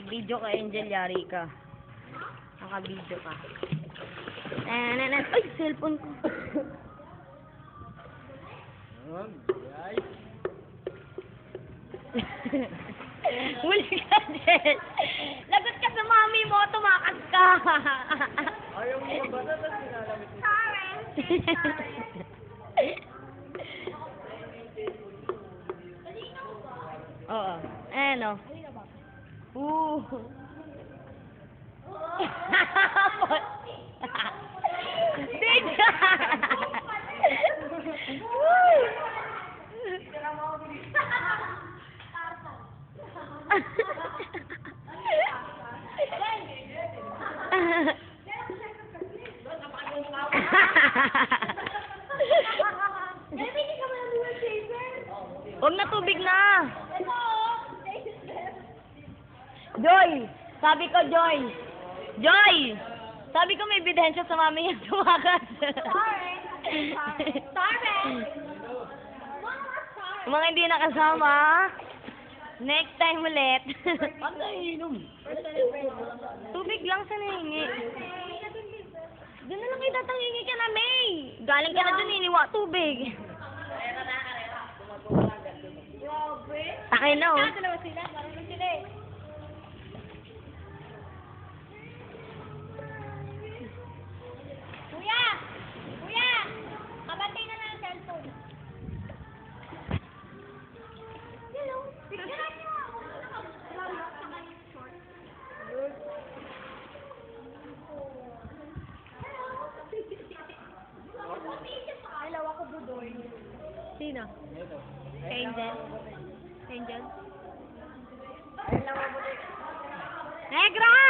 Naka-video ka, Angel, yari ka. Naka-video ka. Ay, cellphone ko. Huli ka, Jel. Lagot ka sa mami mo, tumakas ka. Ayaw mo ba na sinalamit mo? Oo. Ayan o. Video! Huwag na, tubig na. Joy! Sabi ko, Joy! Joy! Sabi ko may ebidensya sa mami niya tumakas. Sorry. Mga hindi nakasama, next time ulit. Ano inom? Tubig lang sa nahingi. Doon na lang kita tangingi ka na, May. Galing ka na dun, iniwa tubig. Akin na, oh. Dalawa sila. Marunong sila eh. Kuya! Kuya! Kabantay na ng cellphone. Hello. Picturean niyo ako. Hello, ako Budoy. Sino? Angel? Angel? Hello, ako Budoy. Negra!